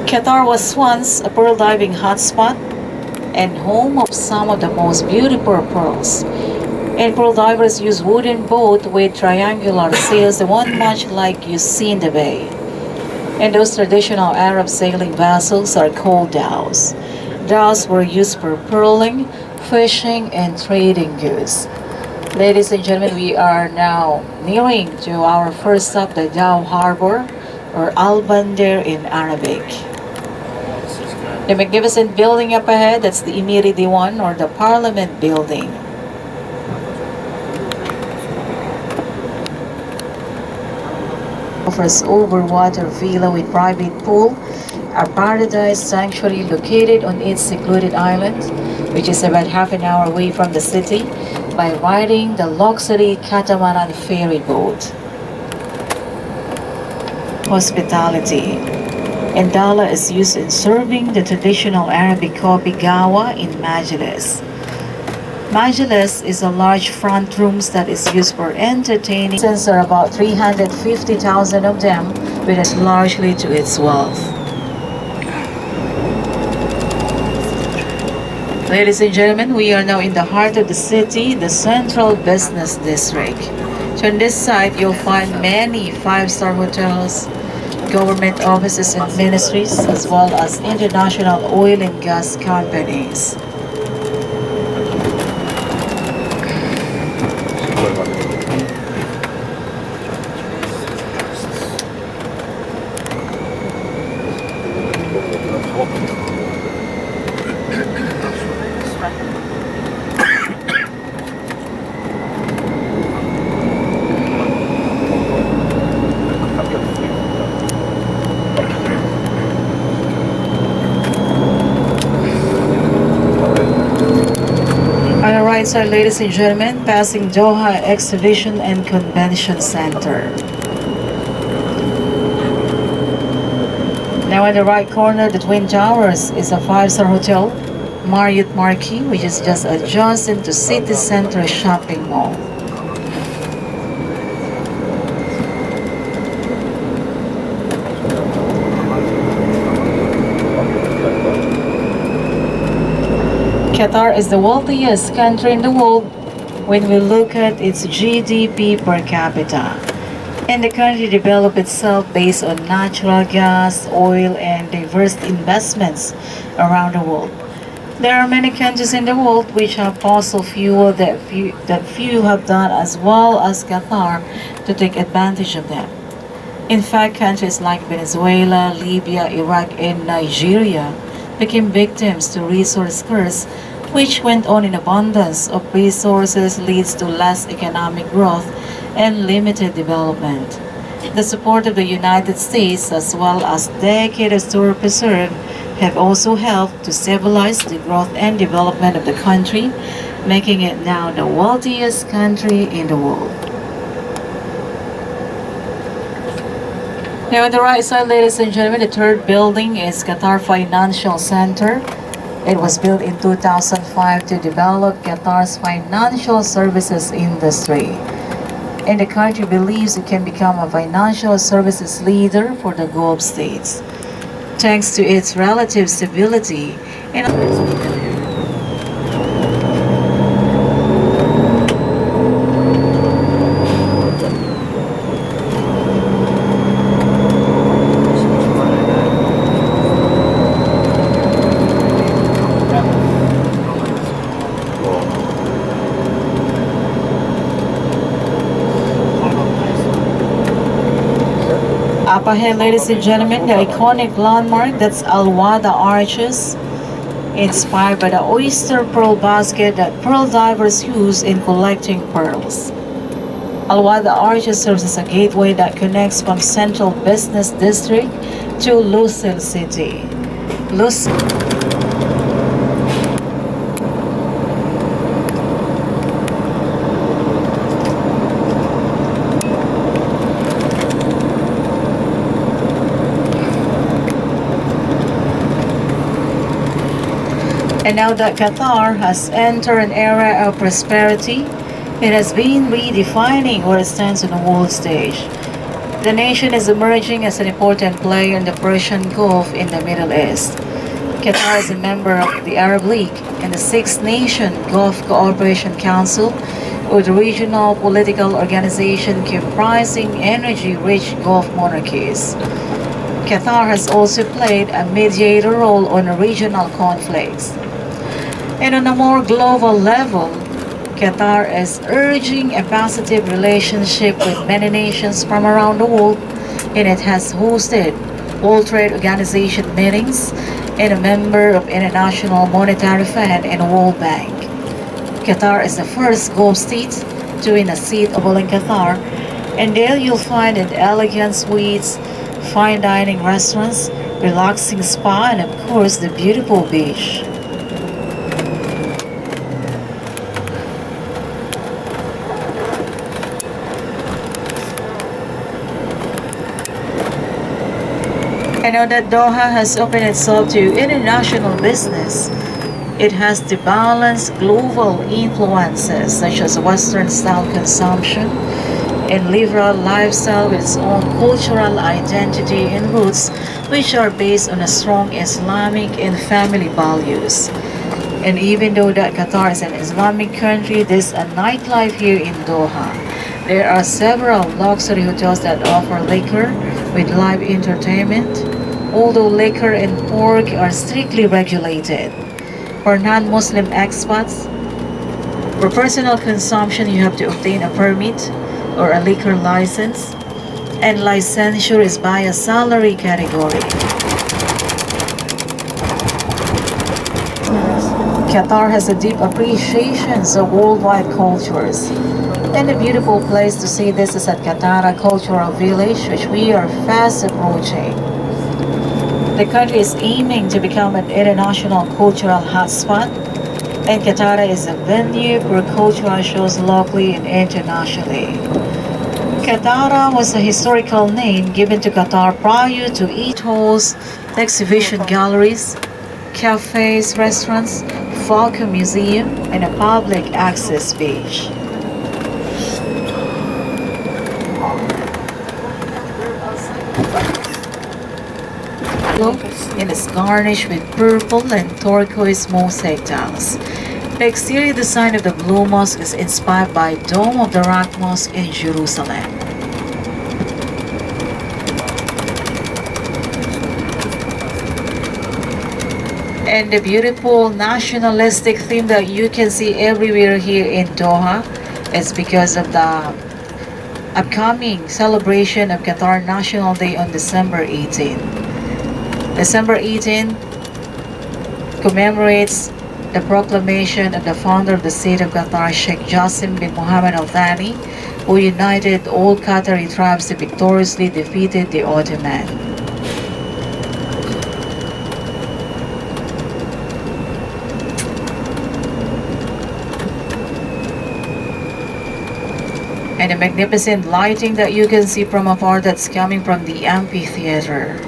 Qatar was once a pearl diving hotspot and home of some of the most beautiful pearls. And pearl divers use wooden boat with triangular sails, the one much like you see in the bay. And those traditional Arab sailing vessels are called dhows. Dhows were used for pearling, fishing, and trading goods. Ladies and gentlemen, we are now nearing to our first stop, the Doha Harbor, or Al Bandar in Arabic. The magnificent building up ahead, that's the Emiri Diwan, or the Parliament Building. Offers overwater villa with private pool, a paradise sanctuary located on its secluded island, which is about half an hour away from the city, by riding the luxury catamaran ferry boat. Hospitality. Indala is used in serving the traditional Arabic coffee gawa in majlis. Majlis is a large front rooms that is used for entertaining. Since there are about 350,000 of them, which is largely to its wealth. Ladies and gentlemen, we are now in the heart of the city, the central business district. So on this side, you'll find many five-star hotels, government offices and ministries, as well as international oil and gas companies. Right side, ladies and gentlemen, passing Doha Exhibition and Convention Center. Now in the right corner, the Twin Towers is a five-star hotel, Marriott Marquis, which is just adjacent to City Center Shopping Mall. Qatar is the wealthiest country in the world when we look at its GDP per capita. And the country developed itself based on natural gas, oil, and diverse investments around the world. There are many countries in the world which have fossil fuel that few have done as well as Qatar to take advantage of them. In fact, countries like Venezuela, Libya, Iraq, and Nigeria became victims to resource curse, which went on in abundance of resources leads to less economic growth and limited development. The support of the United States, as well as decades to preserve, have also helped to stabilize the growth and development of the country, making it now the wealthiest country in the world. Now on the right side, ladies and gentlemen, the third building is Qatar Financial Center. It was built in 2005 to develop Qatar's financial services industry. And the country believes it can become a financial services leader for the Gulf states, thanks to its relative stability and up ahead, ladies and gentlemen, the iconic landmark, that's Al Wada Arches, inspired by the oyster pearl basket that pearl divers use in collecting pearls. Al Wada Arches serves as a gateway that connects from central business district to Lusail City. And now that Qatar has entered an era of prosperity, it has been redefining what it stands on the world stage. The nation is emerging as an important player in the Persian Gulf in the Middle East. Qatar is a member of the Arab League and the Six Nation Gulf Cooperation Council, with a regional political organization comprising energy-rich Gulf monarchies. Qatar has also played a mediator role on regional conflicts. And on a more global level, Qatar is urging a positive relationship with many nations from around the world, and it has hosted World Trade Organization meetings and a member of International Monetary Fund and World Bank. Qatar is the first Gulf state to win a seat of in Qatar, and there you'll find an elegant suites, fine dining restaurants, relaxing spa, and of course the beautiful beach. I know that Doha has opened itself to international business. It has to balance global influences such as Western style consumption and liberal lifestyle with its own cultural identity and roots, which are based on a strong Islamic and family values. And even though that Qatar is an Islamic country, there's a nightlife here in Doha. There are several luxury hotels that offer liquor with live entertainment, although liquor and pork are strictly regulated. For non-Muslim expats, for personal consumption, you have to obtain a permit or a liquor license, and licensure is by a salary category. Qatar has a deep appreciation of worldwide cultures, and a beautiful place to see this is at Katara Cultural Village, which we are fast approaching. The country is aiming to become an international cultural hotspot, and Katara is a venue for cultural shows locally and internationally. Katara was a historical name given to Qatar prior to it halls, exhibition galleries, cafes, restaurants, Falconry Museum, and a public access beach. And is garnished with purple and turquoise mosaic tiles. The exterior design of the Blue Mosque is inspired by Dome of the Rock Mosque in Jerusalem. And the beautiful nationalistic theme that you can see everywhere here in Doha is because of the upcoming celebration of Qatar National Day on December 18. December 18 commemorates the proclamation of the founder of the state of Qatar, Sheikh Jassim bin Mohammed Al Thani, who united all Qatari tribes to victoriously defeated the Ottoman. And the magnificent lighting that you can see from afar that's coming from the amphitheater.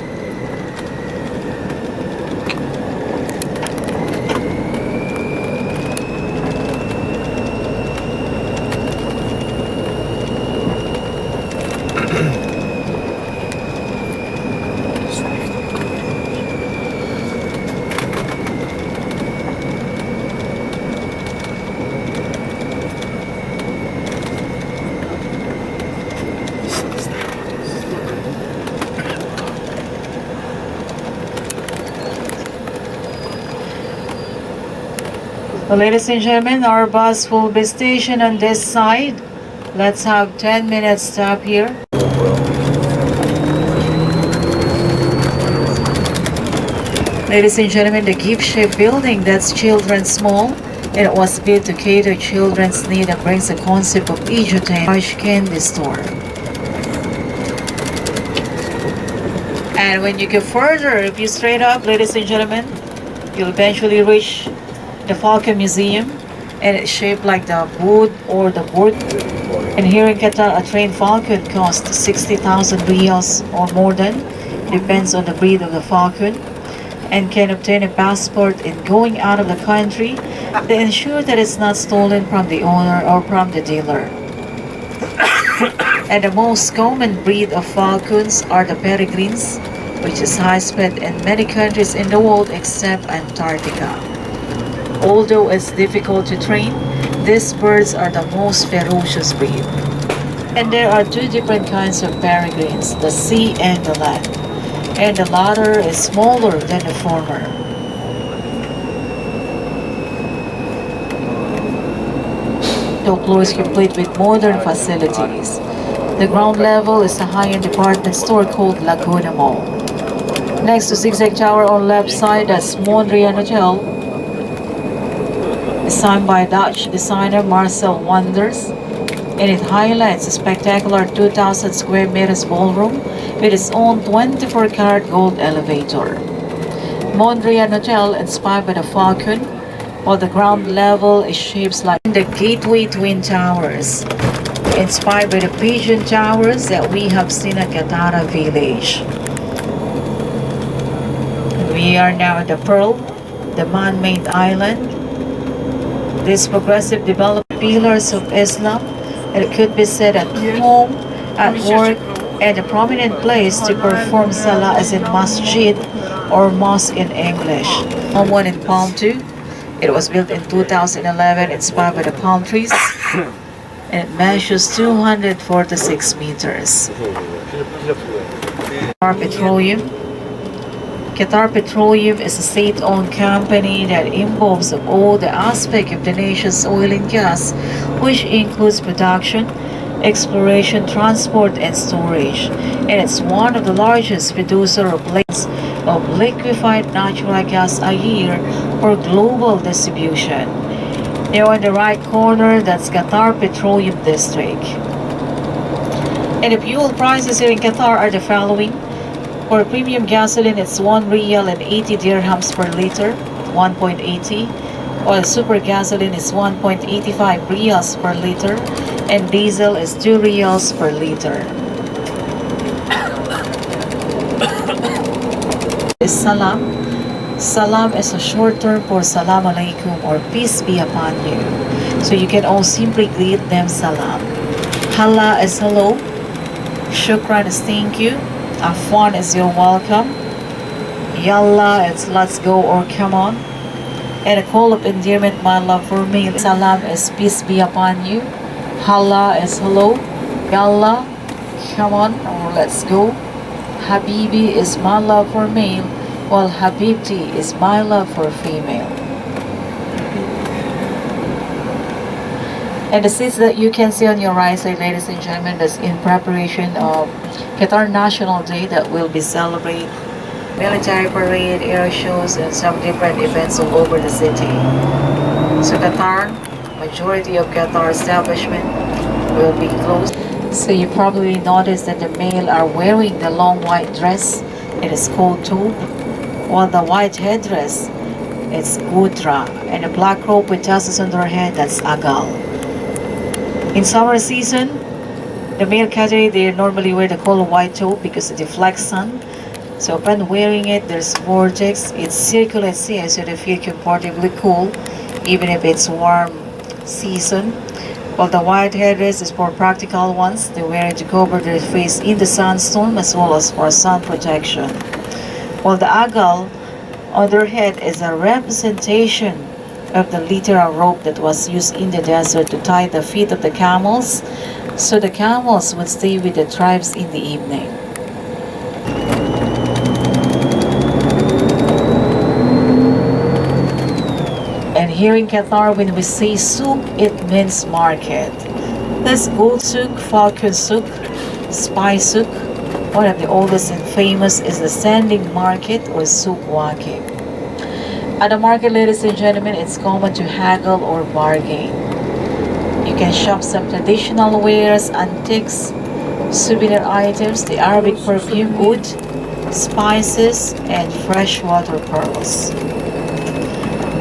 Well, ladies and gentlemen, our bus will be stationed on this side. Let's have 10 minutes stop here. Ladies and gentlemen, the gift-shaped building, that's Children's Mall. It was built to cater children's need and brings the concept of edutainment, large candy store. And when you go further, if you straight up, ladies and gentlemen, you'll eventually reach the Falcon Museum, and it's shaped like the wood or the board. And here in Qatar, a trained falcon costs 60,000 riyals or more than, depends on the breed of the falcon, and can obtain a passport in going out of the country to ensure that it's not stolen from the owner or from the dealer. And the most common breed of falcons are the peregrines, which is high-speed in many countries in the world except Antarctica. Although it's difficult to train, these birds are the most ferocious breed. And there are two different kinds of peregrines, the sea and the land. And the latter is smaller than the former. The floor is complete with modern facilities. The ground level is a high-end department store called Laguna Mall. Next to Zigzag Tower on left side, that's Mondrian Hotel, designed by Dutch designer Marcel Wanders, and it highlights a spectacular 2,000 square meters ballroom with its own 24-karat gold elevator. Mondrian Hotel, inspired by the Falcon, while the ground level is shaped like the Gateway Twin Towers, inspired by the Pigeon Towers that we have seen at Katara village. We are now at the Pearl, the man-made island. This progressive developed pillars of Islam, and it could be said at home, at work, and a prominent place to perform salah as in masjid or mosque in English. One in Palm 2. It was built in 2011, inspired by the palm trees, and it measures 246 meters. Qatar Petroleum. Qatar Petroleum is a state-owned company that involves all the aspects of the nation's oil and gas, which includes production, exploration, transport, and storage. And it's one of the largest producers of liquefied natural gas a year for global distribution. Now in the right corner, that's Qatar Petroleum District. And the fuel prices here in Qatar are the following. For premium gasoline, it's 1 riyal and 80 dirhams per liter, 1.80. While super gasoline is 1.85 riyals per liter, and diesel is 2 riyals per liter. Salam. Salam is a short term for Salam Alaikum or peace be upon you. So you can all simply greet them salam. Hala is hello. Shukran is thank you. Afwan is you're welcome. Yalla it's let's go or come on. And a call of endearment, my love for me. Salam is peace be upon you. Hala is hello. Yalla, come on or let's go. Habibi is my love for male, while Habibti is my love for female. And the seats that you can see on your right side, ladies and gentlemen, that's in preparation of Qatar National Day that will be celebrated. Military parade, air shows, and some different events all over the city. So Qatar, majority of Qatar establishment will be closed. So you probably noticed that the male are wearing the long white dress. It is called toub, while the white headdress, it's gudra, and the black robe with tassels on their head, that's agal. In summer season, the male category, they normally wear the color white tobe because it deflects sun. So upon wearing it, there's vortex, it circulates here so they feel comfortably cool, even if it's warm season. While the white headdress is for practical ones, they wear it to cover their face in the sandstorm as well as for sun protection. While the agal on their head is a representation of the literal rope that was used in the desert to tie the feet of the camels, so the camels would stay with the tribes in the evening. And here in Qatar, when we say souk, it means market. There's gold souk, falcon souk, spice souk. One of the oldest and famous is the standing market or Souq Waqif. At the market, ladies and gentlemen, it's common to haggle or bargain. You can shop some traditional wares, antiques, souvenir items, the Arabic perfume oud, spices, and freshwater pearls.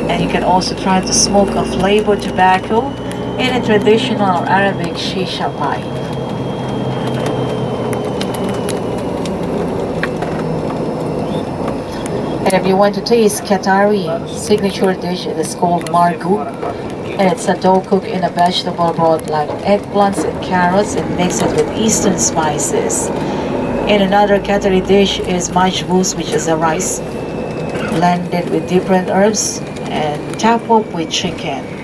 And you can also try to smoke a flavored tobacco in a traditional Arabic shisha pipe. And if you want to taste Qatari signature dish, it is called margou. And it's a dough cooked in a vegetable broth like eggplants and carrots and mix it with eastern spices. And another Qatari dish is majbouz, which is a rice blended with different herbs and topped up with chicken.